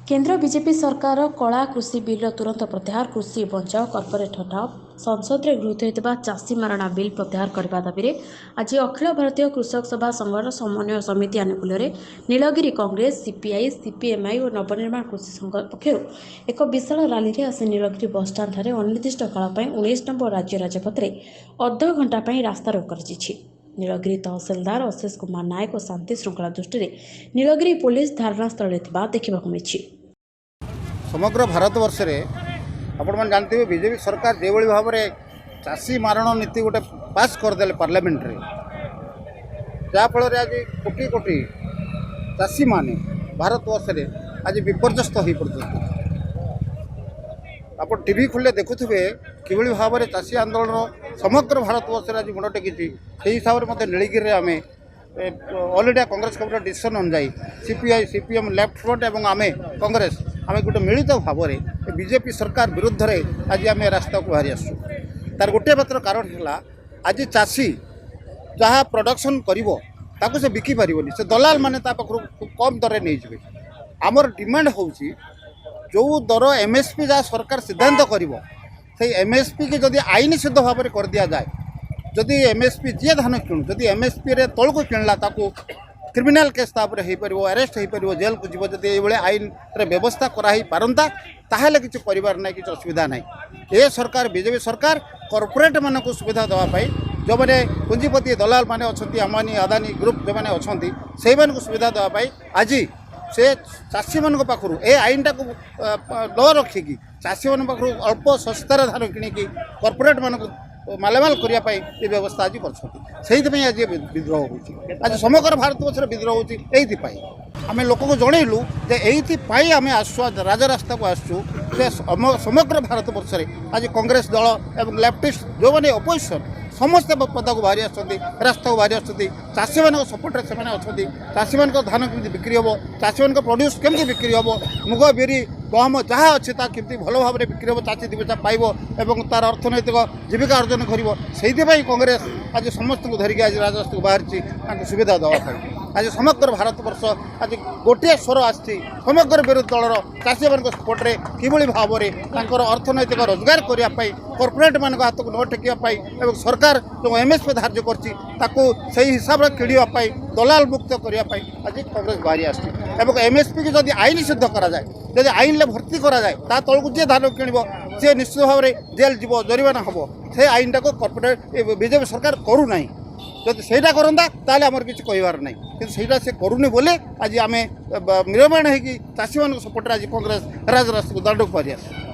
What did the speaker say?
केंद्र बीजेपी सरकार कला कृषि बिल तुरंत प्रत्याहार कृषि बचाओ कॉर्पोरेट हटाओ संसद में गृहीत होता चाषी मारणा बिल प्रत्याहार करने दाबी में आज अखिल भारतीय कृषक सभा संघर समन्वय समिति आनुकूल्य नीलगिरी कांग्रेस सीपीआई सीपीएमआई और नवनिर्माण कृषि संघ पक्ष एक विशाल रैली में आसी नीलगिरी बसस्टाण्ड ठारे अनिर्दिष्ट काल 19 नंबर राज्य राजपथ में अध घंटा रास्ता रोक कर नीलगिरी तहसिलदार अशेष कुमार नायक और शांति श्रृंखला दृष्टि नीलगिरी पुलिस धारणा स्थल देखा मिली। समग्र भारतवर्ष में आपण जानते बीजेपी सरकार जो भाव में चाषी मारण नीति गोटे पास करदे पार्लियामेंट रे जहाँफल आज कोटी कोटी चाषी माने भारतवर्ष में आज विपर्यस्त हो पड़ते आप टीवी खोले देखुवे कि भाव में चाषी आंदोलन समग्र भारतवर्ष आज मुंड टेकी से हिसाब से नीलगिरी आम All India Congress Committee decision अनुजाई सीपीआई सीपीएम लेफ्ट फ्रंट एवं आम कांग्रेस आम गोटे मिलित भाव में बीजेपी सरकार विरुद्ध में आज आम रास्ता को बाहरी आसु तार गोटे मात्र कारण है आज चाषी जहाँ प्रोडक्शन कर से बिकी पारनी से दलाल मैंने खूब कम दर नहीं जाए आमर डिमांड हूँ जो दर एमएसपी जहाँ सरकार सिद्धांत कर एमएसपी की जदि आईन सिद्ध भाव में कर दि जाए जदि एमएसपी जी धान किणु जदि एमएसपी रे तौल को किणला ताकू क्रिमिनाल केस तापर हो पार अरेस्ट हो पार जेल को जीव जब ये आईन व्यवस्था कराई पारंता ताहले किसी परिवार ना कि असुविधा ना ये सरकार बीजेपी सरकार कॉर्पोरेट मान को सुविधा देवाई जो मैंने पुंजीपति दलाल मैंने अच्छा अम्बानी अदानी ग्रुप जो मैंने अच्छा से सुविधा देवाई आज से चाषी मान पाखु ए आईन टाक न रखिकी चाषी मान पाखु अल्प सस्तार धान किणिकी कॉर्पोरेट मान मालामाल करने ये व्यवस्था आज कर आज विद्रोह हो आज समग्र भारतवर्ष विद्रोह होती आम लोक को जनइलु ये आम आसु राजरास्ता को आसु समग्र भारतवर्ष आज कांग्रेस दल एवं लेफ्टिस्ट जो मैंने अपोजिशन समस्त पदा को बाहरी रास्ता को बाहरी आसी मान सपोर्ट से अच्छा चाषी मान धान केमी बिक्री हम चाषी मान प्रोड्यूस केमी बिक्री हम मुग बिरी गहम जहाँ अच्छे केमी भल भाव में बिक्री हम चाषी दिवसा पाइब और तार अर्थनैतिक जीविका अर्जन कर कांग्रेस आज समस्त को धरिकी आज राजरास्ता को बाहरी सुविधा देवाई आज समग्र भारतवर्ष आज गोटे स्वर आसी समग्र विरोधी दलर चाषी मान सपोर्ट में कि भाव में अर्थनैतिक रोजगार करने कॉर्पोरेट मान हाथ को न टेकवाई और सरकार जो एमएसपी धार्य कर हिसाब से किड़ापी दलाल मुक्त करने आज कांग्रेस बाहरी आसो एमएसपी की जब आईन सिद्ध कराए जब आईन भर्ती कराए ता तौक जी धान किणव सी निश्चित भाव में जेल जीव जरिमाना हम से आईन टाक कॉर्पोरेट बीजेपी सरकार करूना जब सहीटा करता ताले आमर किसी कहबार ना कि से करूनी बोले आज आम निर्माण हो चाषी मान सपोर्ट आज कांग्रेस राजरास्ता को दांड को पारि आस।